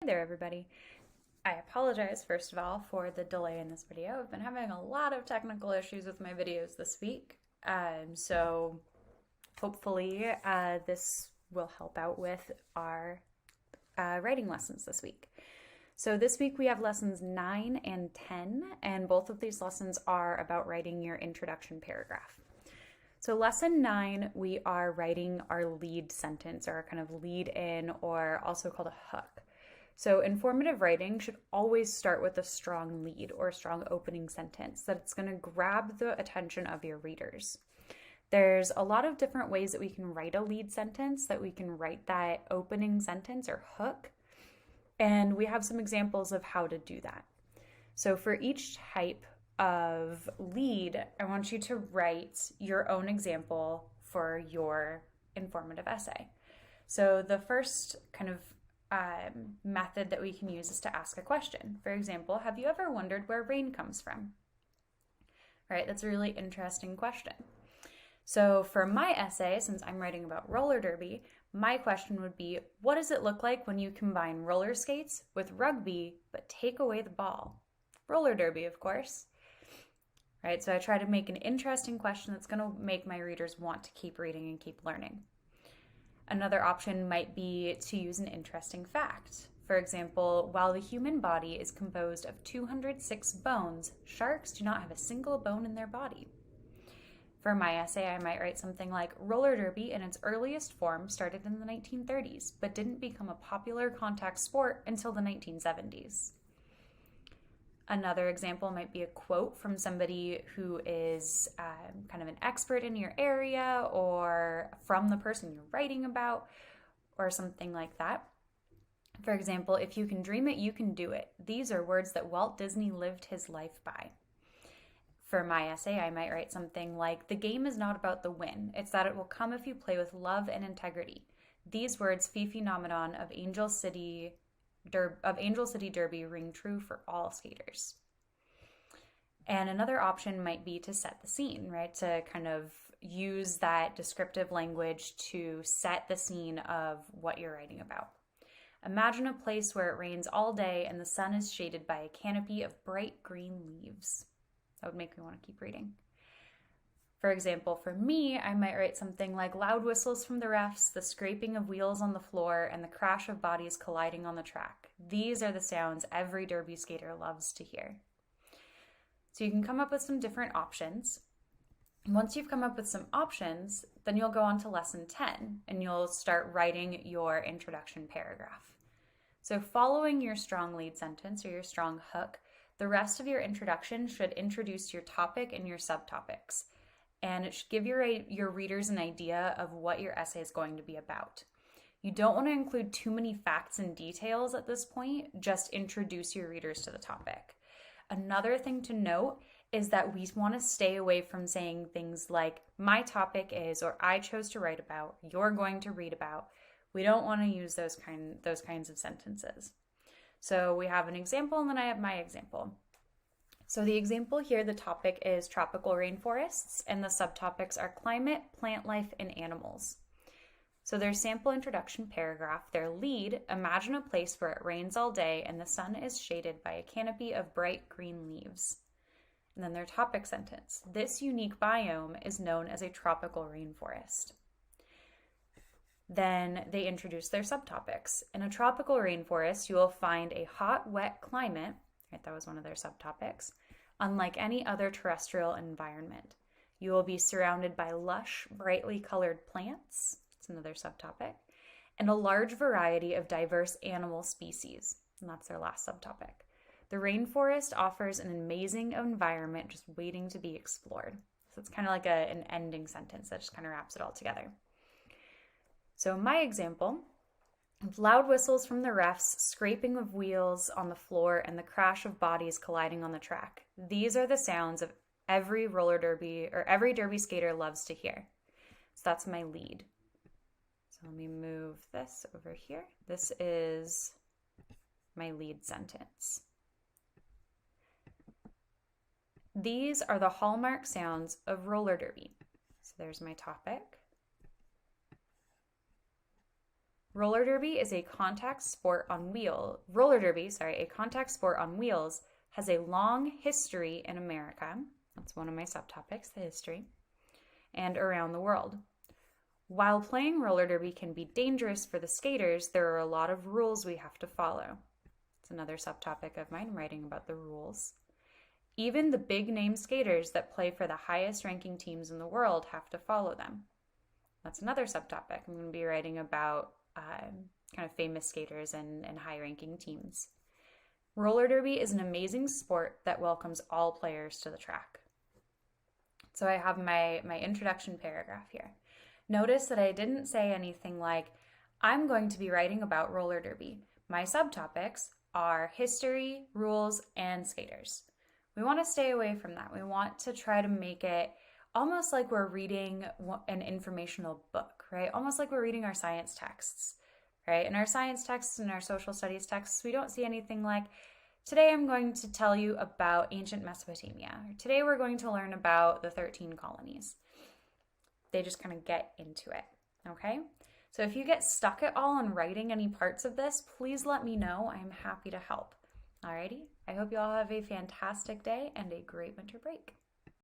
there, everybody. I apologize, first of all, for the delay in this video. I've been having a lot of technical issues with my videos this week. So hopefully this will help out with our writing lessons this week. So this week we have lessons 9 and 10, and both of these lessons are about writing your introduction paragraph. So lesson 9, we are writing our lead sentence, or our kind of lead in, or also called a hook. So informative writing should always start with a strong lead or strong opening sentence that it's going to grab the attention of your readers. There's a lot of different ways that we can write a lead sentence, that we can write that opening sentence or hook. And we have some examples of how to do that. So for each type of lead, I want you to write your own example for your informative essay. So the first kind of method that we can use is to ask a question. For example, have you ever wondered where rain comes from? Right, that's a really interesting question. So for my essay, since I'm writing about roller derby, my question would be, what does it look like when you combine roller skates with rugby, but take away the ball? Roller derby, of course. Right, so I try to make an interesting question that's going to make my readers want to keep reading and keep learning. Another option might be to use an interesting fact. For example, while the human body is composed of 206 bones, sharks do not have a single bone in their body. For my essay, I might write something like, roller derby in its earliest form started in the 1930s, but didn't become a popular contact sport until the 1970s. Another example might be a quote from somebody who is kind of an expert in your area, or from the person you're writing about, or something like that. For example, if you can dream it, you can do it. These are words that Walt Disney lived his life by. For my essay, I might write something like, the game is not about the win. It's that it will come if you play with love and integrity. These words, phenomenon of Angel City Derby, ring true for all skaters. And another option might be to set the scene, right? To kind of use that descriptive language to set the scene of what you're writing about. Imagine a place where it rains all day and the sun is shaded by a canopy of bright green leaves. That would make me want to keep reading. For example, for me, I might write something like loud whistles from the refs, the scraping of wheels on the floor, and the crash of bodies colliding on the track. These are the sounds every derby skater loves to hear. So you can come up with some different options. Once you've come up with some options, then you'll go on to lesson 10, and you'll start writing your introduction paragraph. So following your strong lead sentence or your strong hook, the rest of your introduction should introduce your topic and your subtopics. And it should give your readers an idea of what your essay is going to be about. You don't want to include too many facts and details at this point, just introduce your readers to the topic. Another thing to note is that we want to stay away from saying things like, my topic is, or I chose to write about, you're going to read about. We don't want to use those kinds of sentences. So we have an example, and then I have my example. So the example here, the topic is tropical rainforests, and the subtopics are climate, plant life, and animals. So their sample introduction paragraph, their lead, imagine a place where it rains all day and the sun is shaded by a canopy of bright green leaves. And then their topic sentence, this unique biome is known as a tropical rainforest. Then they introduce their subtopics. In a tropical rainforest, you will find a hot, wet climate. Right, that was one of their subtopics. Unlike any other terrestrial environment, you will be surrounded by lush, brightly colored plants. That's another subtopic. And a large variety of diverse animal species. And that's their last subtopic. The rainforest offers an amazing environment just waiting to be explored. So it's kind of like an ending sentence that just kind of wraps it all together. So my example, loud whistles from the refs, scraping of wheels on the floor, and the crash of bodies colliding on the track. These are the sounds of every derby skater loves to hear. So that's my lead. So let me move this over here. This is my lead sentence. These are the hallmark sounds of roller derby. So there's my topic. Roller derby is a contact sport on wheel. Roller derby, a contact sport on wheels, has a long history in America. That's one of my subtopics, the history, and around the world. While playing roller derby can be dangerous for the skaters, there are a lot of rules we have to follow. It's another subtopic of mine, writing about the rules. Even the big name skaters that play for the highest ranking teams in the world have to follow them. That's another subtopic. I'm going to be writing about kind of famous skaters and high ranking teams. Roller derby is an amazing sport that welcomes all players to the track. So I have my introduction paragraph here. Notice that I didn't say anything like, I'm going to be writing about roller derby. My subtopics are history, rules, and skaters. We want to stay away from that. We want to try to make it almost like we're reading an informational book, right? Almost like we're reading our science texts, right? In our science texts and our social studies texts, we don't see anything like, today I'm going to tell you about ancient Mesopotamia. Or, today we're going to learn about the 13 colonies. They just kind of get into it, okay? So if you get stuck at all on writing any parts of this, please let me know. I'm happy to help. Alrighty, I hope you all have a fantastic day and a great winter break.